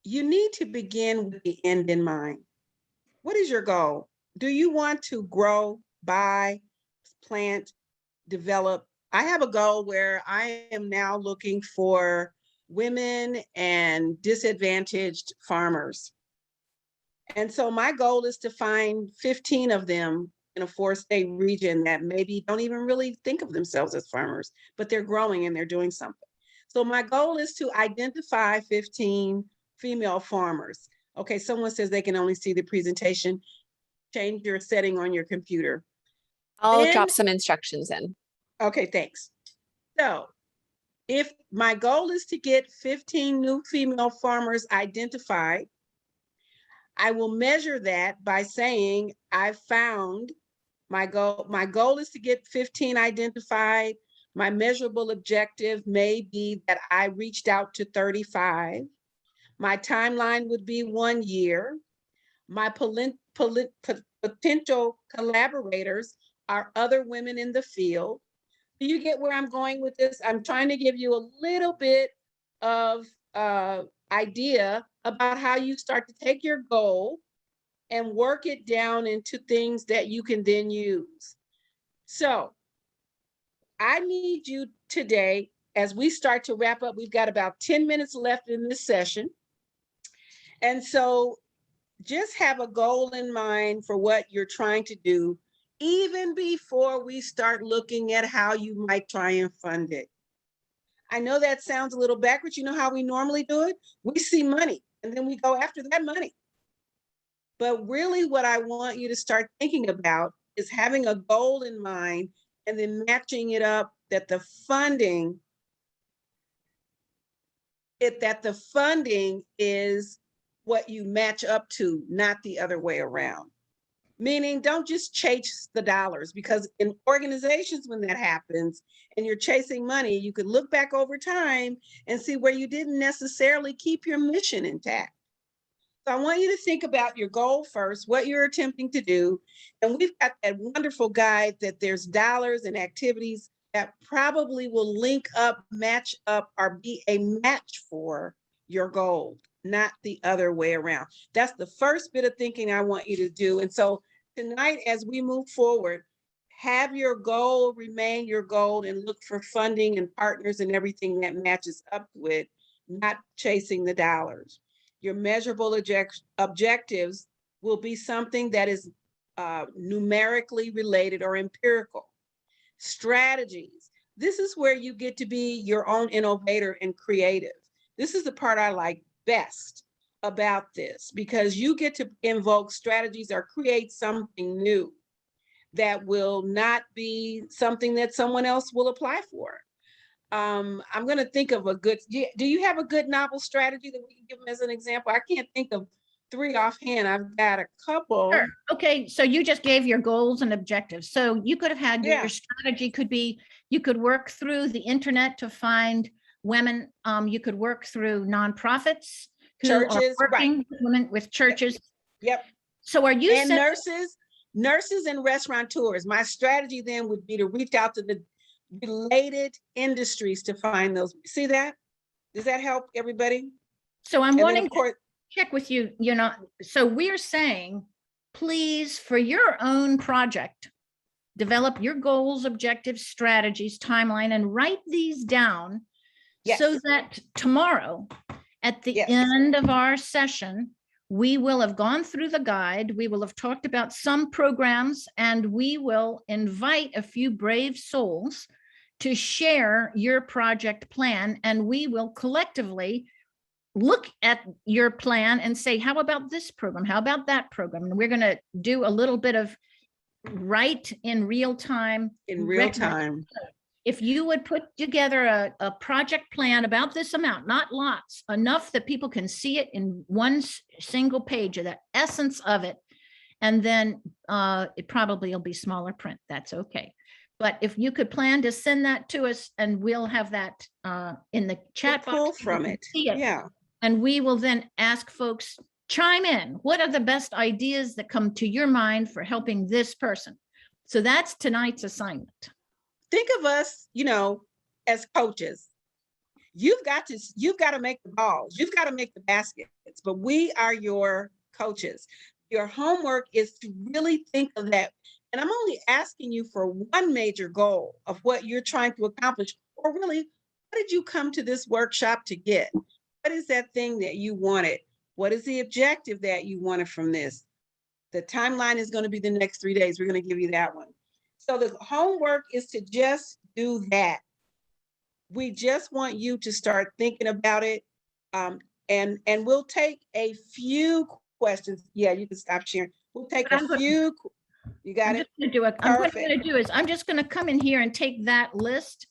Speaker 1: You need to begin with the end in mind. What is your goal? Do you want to grow, buy, plant, develop? I have a goal where I am now looking for women and disadvantaged farmers. And so my goal is to find 15 of them in a 4-state region that maybe don't even really think of themselves as farmers, but they're growing and they're doing something. So my goal is to identify 15 female farmers. Okay, someone says they can only see the presentation. Change your setting on your computer.
Speaker 2: I'll drop some instructions in.
Speaker 1: Okay, thanks. So if my goal is to get 15 new female farmers identified, I will measure that by saying I found my goal. My goal is to get 15 identified. My measurable objective may be that I reached out to 35. My timeline would be 1 year. My potential collaborators are other women in the field. Do you get where I'm going with this? I'm trying to give you a little bit of idea about how you start to take your goal and work it down into things that you can then use. So I need you today, as we start to wrap up, we've got about 10 minutes left in this session. And so just have a goal in mind for what you're trying to do, even before we start looking at how you might try and fund it. I know that sounds a little backwards. You know how we normally do it? We see money and then we go after that money. But really what I want you to start thinking about is having a goal in mind and then matching it up that the funding is what you match up to, not the other way around. Meaning don't just chase the dollars, because in organizations, when that happens and you're chasing money, you could look back over time and see where you didn't necessarily keep your mission intact. So I want you to think about your goal first, what you're attempting to do. And we've got that wonderful guide that there's dollars and activities that probably will link up, match up, or be a match for your goal, not the other way around. That's the first bit of thinking I want you to do. And so tonight, as we move forward, have your goal remain your goal and look for funding and partners and everything that matches up to it, not chasing the dollars. Your measurable objectives will be something that is numerically related or empirical. Strategies. This is where you get to be your own innovator and creative. This is the part I like best about this, because you get to invoke strategies or create something new that will not be something that someone else will apply for. I'm going to think of a good, do you have a good novel strategy that we can give them as an example? I can't think of 3 offhand. I've got a couple.
Speaker 3: Sure. Okay, so you just gave your goals and objectives. So you could have had
Speaker 1: Yeah.
Speaker 3: your strategy could be, you could work through the internet to find women. You could work through nonprofits who
Speaker 1: Churches,
Speaker 3: are working with women, with churches.
Speaker 1: Yep.
Speaker 3: So are you
Speaker 1: And
Speaker 3: saying
Speaker 1: nurses and restaurateurs. My strategy then would be to reach out to the related industries to find those. See that? Does that help everybody?
Speaker 3: so? I'm
Speaker 1: And then,
Speaker 3: wanting
Speaker 1: of
Speaker 3: to
Speaker 1: course,
Speaker 3: check with you, so we're saying, please, for your own project, develop your goals, objectives, strategies, timeline, and write these down so
Speaker 1: yes,
Speaker 3: that tomorrow, at the
Speaker 1: Yes.
Speaker 3: end of our session, we will have gone through the guide, we will have talked about some programs, and we will invite a few brave souls to share your project plan, and we will collectively look at your plan and say, how about this program? How about that program? And we're going to do a little bit of right in real time.
Speaker 1: in real time.
Speaker 3: If you would put together a project plan about this amount, not lots, enough that people can see it in one single page of the essence of it. And then it probably will be smaller print. That's okay. But if you could plan to send that to us, and we'll have that in the chat box.
Speaker 1: Pull
Speaker 3: so you
Speaker 1: from
Speaker 3: can
Speaker 1: it.
Speaker 3: see it.
Speaker 1: Yeah.
Speaker 3: And we will then ask folks, chime in. What are the best ideas that come to your mind for helping this person? So that's tonight's assignment.
Speaker 1: Think of us, as coaches. You've got to make the balls. You've got to make the baskets, but we are your coaches. Your homework is to really think of that. And I'm only asking you for one major goal of what you're trying to accomplish, or really, what did you come to this workshop to get? What is that thing that you wanted? What is the objective that you wanted from this? The timeline is going to be the next 3 days. We're going to give you that one. So the homework is to just do that. We just want you to start thinking about it. And we'll take a few questions. Yeah, you can stop sharing. We'll take a few. You got it?
Speaker 3: What I'm going to do is I'm just going to come in here and take that list.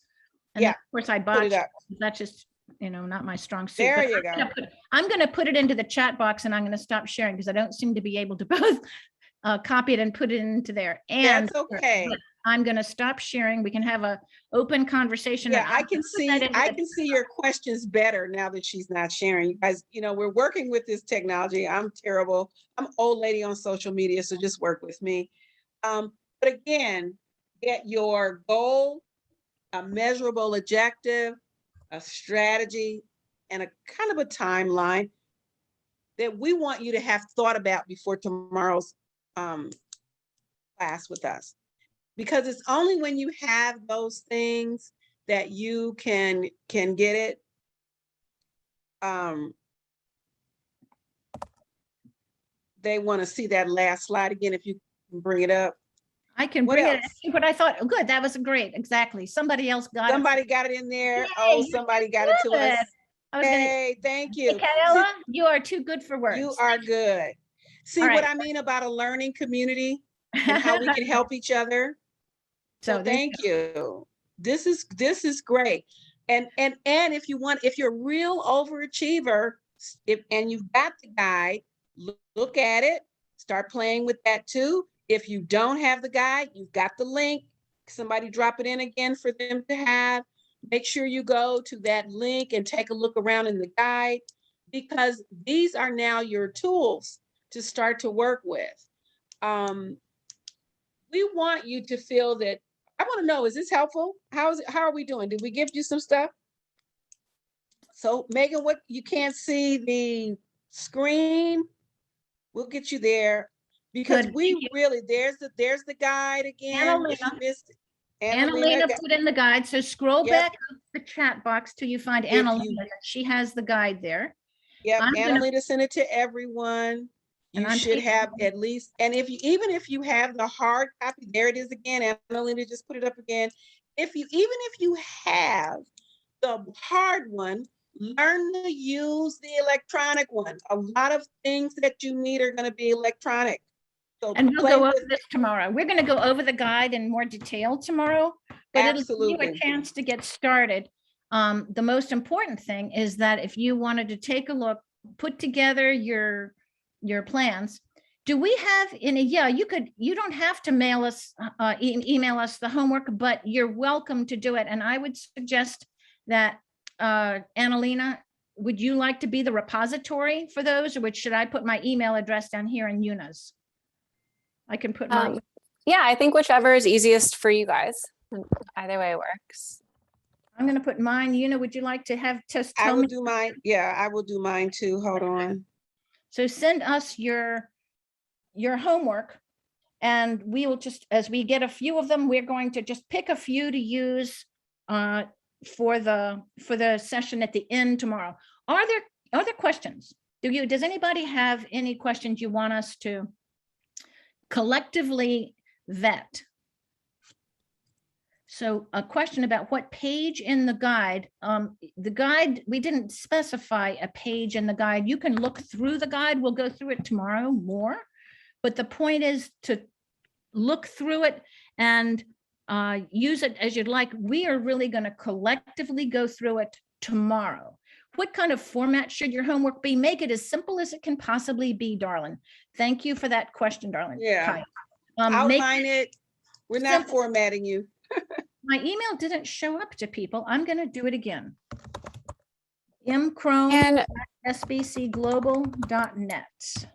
Speaker 3: And
Speaker 1: Yeah,
Speaker 3: of course I
Speaker 1: put
Speaker 3: botched
Speaker 1: it up.
Speaker 3: That's just, not my strong suit.
Speaker 1: There
Speaker 3: but
Speaker 1: you go.
Speaker 3: I'm going to put it into the chat box, and I'm going to stop sharing because I don't seem to be able to both copy it and put it into there. And
Speaker 1: That's okay.
Speaker 3: I'm going to stop sharing. We can have a open conversation.
Speaker 1: Yeah,
Speaker 3: and
Speaker 1: I can see your questions better now that she's not sharing. You guys, we're working with this technology. I'm terrible. I'm old lady on social media, so just work with me. But again, get your goal, a measurable objective, a strategy, and a kind of a timeline that we want you to have thought about before tomorrow's class with us. Because it's only when you have those things that you can get it. They want to see that last slide again, if you can bring it up.
Speaker 3: I can
Speaker 1: What
Speaker 3: bring it,
Speaker 1: else?
Speaker 3: but I thought, oh, good, that was great. Exactly. Somebody else got
Speaker 1: Somebody got it in there.
Speaker 3: Yay,
Speaker 1: Oh, somebody got it to
Speaker 3: good.
Speaker 1: us. Hey, thank you.
Speaker 3: Michaela, you are too good for words.
Speaker 1: You are good. See
Speaker 3: All
Speaker 1: what
Speaker 3: right.
Speaker 1: I mean about a learning community and how we can help each other? So thank you. This is great. And if you're a real overachiever, and you've got the guide, look at it, start playing with that too. If you don't have the guide, you've got the link. Somebody drop it in again for them to have. Make sure you go to that link and take a look around in the guide, because these are now your tools to start to work with. We want you to feel that I want to know, is this helpful? How are we doing? Did we give you some stuff? So Megan, what, you can't see the screen? We'll get you there because
Speaker 3: Good,
Speaker 1: we
Speaker 3: thank you.
Speaker 1: really, there's the guide again. If you
Speaker 3: Annalena.
Speaker 1: missed it.
Speaker 3: Annalena put in the guide, so scroll
Speaker 1: Yep.
Speaker 3: back up the chat box till you find
Speaker 1: If you-
Speaker 3: Annalena. She has the guide there.
Speaker 1: Yep,
Speaker 3: I'm gonna-
Speaker 1: Annalena sent it to everyone.
Speaker 3: And
Speaker 1: You
Speaker 3: I'm
Speaker 1: should
Speaker 3: taking
Speaker 1: have
Speaker 3: one.
Speaker 1: at least, and if you, even if you have the hard copy, there it is again, Annalena just put it up again. Even if you have the hard one, learn to use the electronic one. A lot of things that you need are gonna be electronic. So
Speaker 3: And we'll
Speaker 1: play
Speaker 3: go over
Speaker 1: with,
Speaker 3: this tomorrow. We're gonna go over the guide in more detail tomorrow, but it'll give you a
Speaker 1: absolutely.
Speaker 3: chance to get started. The most important thing is that if you wanted to take a look, put together your plans. Do we have any, yeah, you don't have to mail us, email us the homework, but you're welcome to do it. And I would suggest that, Annalena, would you like to be the repository for those, or should I put my email address down here in Una's? I can put my,
Speaker 2: Yeah, I think whichever is easiest for you guys. Either way works.
Speaker 3: I'm gonna put mine. Una, would you like to have, just
Speaker 1: I
Speaker 3: tell
Speaker 1: will
Speaker 3: me?
Speaker 1: do mine. Yeah, I will do mine too. Hold on.
Speaker 3: So send us your homework, and we will just, as we get a few of them, we're going to just pick a few to use for the session at the end tomorrow. Are there questions? Does anybody have any questions you want us to collectively vet? So a question about what page in the guide. The guide, we didn't specify a page in the guide. You can look through the guide. We'll go through it tomorrow more. But the point is to look through it and use it as you'd like. We are really going to collectively go through it tomorrow. What kind of format should your homework be? Make it as simple as it can possibly be, darling. Thank you for that question, darling.
Speaker 1: Yeah.
Speaker 3: Make
Speaker 1: Outline it. We're not
Speaker 3: simple.
Speaker 1: formatting you.
Speaker 3: My email didn't show up to people. I'm going to do it again. mcrome@sbcglobal.net.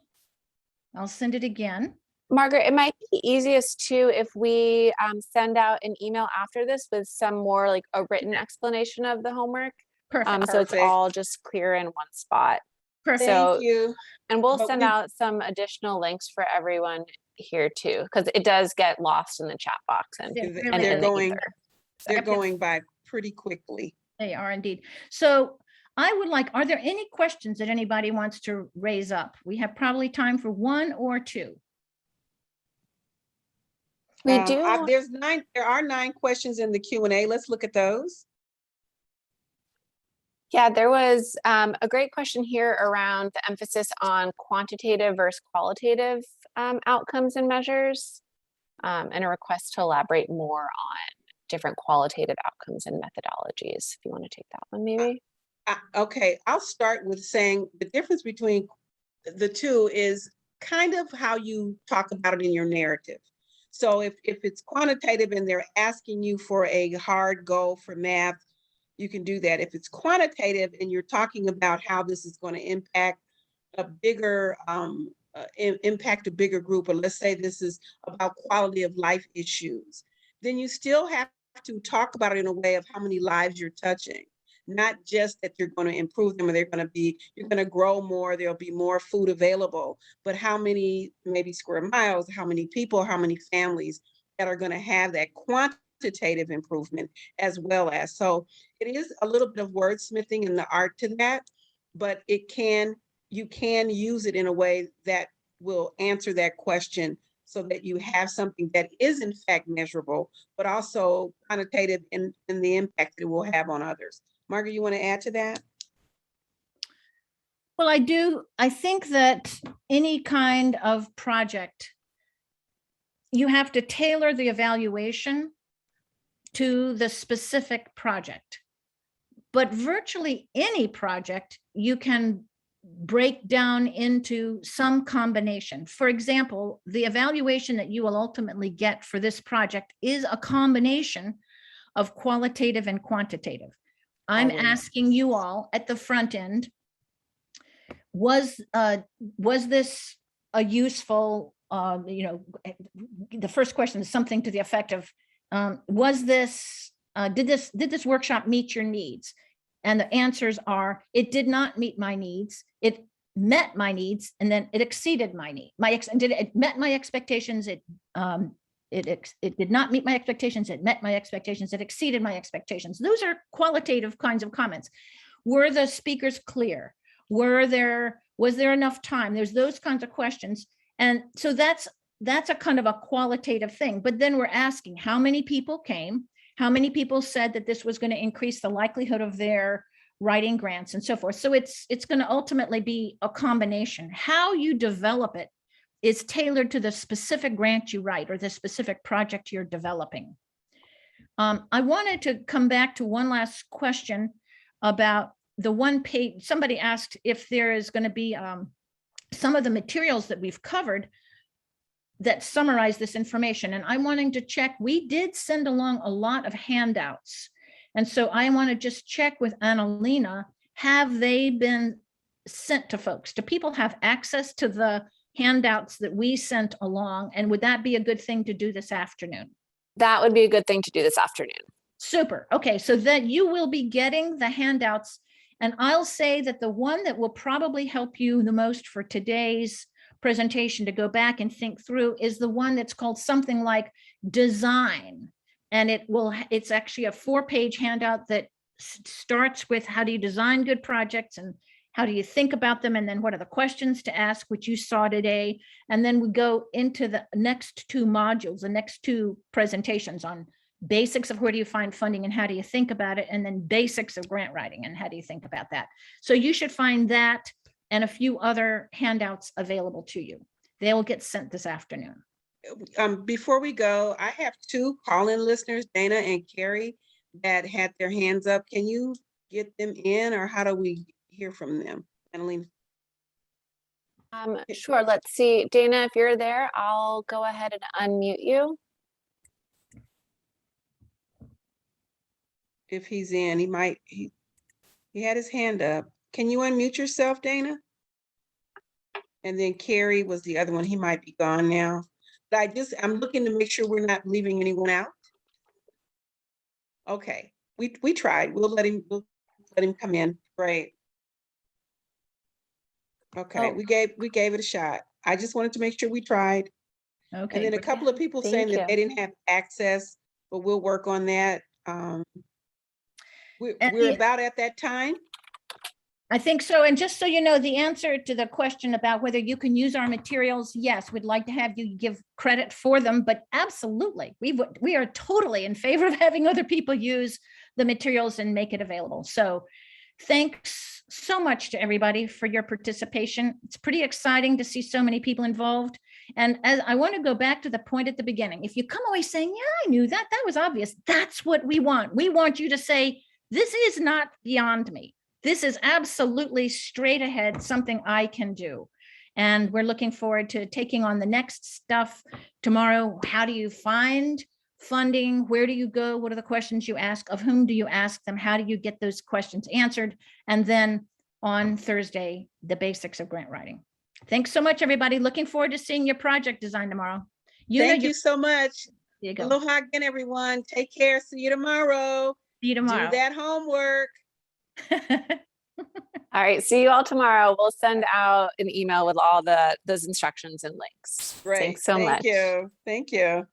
Speaker 3: I'll send it again.
Speaker 2: Margaret, it might be easiest too if we send out an email after this with some more like a written explanation of the homework.
Speaker 3: Perfect.
Speaker 2: So it's all just clear in one spot.
Speaker 3: Perfect.
Speaker 2: So,
Speaker 1: Thank you.
Speaker 2: and we'll
Speaker 1: But
Speaker 2: send out some additional links for everyone here too, because it does get lost in the chat box and,
Speaker 3: It
Speaker 2: and
Speaker 3: really
Speaker 2: in
Speaker 1: They're
Speaker 3: is.
Speaker 2: the
Speaker 1: going,
Speaker 2: ether.
Speaker 1: they're
Speaker 3: Yep.
Speaker 1: going by pretty quickly.
Speaker 3: They are indeed. So I would like, are there any questions that anybody wants to raise up? We have probably time for one or two.
Speaker 2: We do.
Speaker 1: There are 9 questions in the Q&A. Let's look at those.
Speaker 2: Yeah, there was a great question here around the emphasis on quantitative versus qualitative outcomes and measures, and a request to elaborate more on different qualitative outcomes and methodologies. If you want to take that one, maybe.
Speaker 1: Okay, I'll start with saying the difference between the two is kind of how you talk about it in your narrative. So if it's quantitative and they're asking you for a hard goal for math, you can do that. If it's quantitative and you're talking about how this is going to impact a bigger group, or let's say this is about quality of life issues, then you still have to talk about it in a way of how many lives you're touching. Not just that you're going to improve them or you're going to grow more, there'll be more food available, but how many maybe square miles, how many people, how many families that are going to have that quantitative improvement as well as. So it is a little bit of wordsmithing and the art to that, but you can use it in a way that will answer that question so that you have something that is in fact measurable, but also quantitative in the impact it will have on others. Margaret, you want to add to that?
Speaker 3: Well, I do. I think that any kind of project, you have to tailor the evaluation to the specific project. But virtually any project, you can break down into some combination. For example, the evaluation that you will ultimately get for this project is a combination of qualitative and quantitative. I'm asking you all at the front end, was this a useful, the first question is something to the effect of, was this, did this workshop meet your needs? And the answers are, it did not meet my needs. It met my needs, and then it exceeded my need. It met my expectations. It did not meet my expectations. It met my expectations. It exceeded my expectations. Those are qualitative kinds of comments. Were the speakers clear? Was there enough time? There's those kinds of questions. And so that's a kind of a qualitative thing. But then we're asking how many people came, how many people said that this was going to increase the likelihood of their writing grants and so forth. So it's going to ultimately be a combination. How you develop it is tailored to the specific grant you write or the specific project you're developing. I wanted to come back to one last question about the one page. Somebody asked if there is going to be some of the materials that we've covered that summarize this information. And I'm wanting to check, we did send along a lot of handouts. And so I want to just check with Annalena, have they been sent to folks? Do people have access to the handouts that we sent along? And would that be a good thing to do this afternoon?
Speaker 2: That would be a good thing to do this afternoon.
Speaker 3: Super. Okay, so then you will be getting the handouts. And I'll say that the one that will probably help you the most for today's presentation to go back and think through is the one that's called something like design. And it's actually a 4-page handout that starts with how do you design good projects and how do you think about them? And then what are the questions to ask, which you saw today? And then we go into the next 2 modules, the next 2 presentations on basics of where do you find funding and how do you think about it? And then basics of grant writing and how do you think about that? So you should find that and a few other handouts available to you. They will get sent this afternoon.
Speaker 1: Before we go, I have 2 call-in listeners, Dana and Carrie, that had their hands up. Can you get them in, or how do we hear from them, Annalena?
Speaker 2: Sure, let's see. Dana, if you're there, I'll go ahead and unmute you.
Speaker 1: If he's in, he had his hand up. Can you unmute yourself, Dana? And then Carrie was the other one. He might be gone now. But I'm looking to make sure we're not leaving anyone out. Okay, we tried. We'll let him come in. Great. Okay, we gave it a shot. I just wanted to make sure we tried.
Speaker 3: Okay.
Speaker 1: And then a couple of people saying that they didn't have access, but we'll work on that. We're about at that time.
Speaker 3: I think so. And just so you know, the answer to the question about whether you can use our materials, yes, we'd like to have you give credit for them, but absolutely, we are totally in favor of having other people use the materials and make it available. So thanks so much to everybody for your participation. It's pretty exciting to see so many people involved. And as I want to go back to the point at the beginning, if you come away saying, yeah, I knew that, that was obvious. That's what we want. We want you to say, this is not beyond me. This is absolutely straight ahead, something I can do. And we're looking forward to taking on the next stuff tomorrow. How do you find funding? Where do you go? What are the questions you ask? Of whom do you ask them? How do you get those questions answered? And then on Thursday, the basics of grant writing. Thanks so much, everybody. Looking forward to seeing your project design tomorrow.
Speaker 1: Thank you so much.
Speaker 3: There you go.
Speaker 1: Aloha again, everyone. Take care. See you tomorrow.
Speaker 3: See you tomorrow.
Speaker 1: Do that homework.
Speaker 2: All right, see you all tomorrow. We'll send out an email with all those instructions and links.
Speaker 1: Great.
Speaker 2: Thanks so much.
Speaker 1: Thank you. Thank you.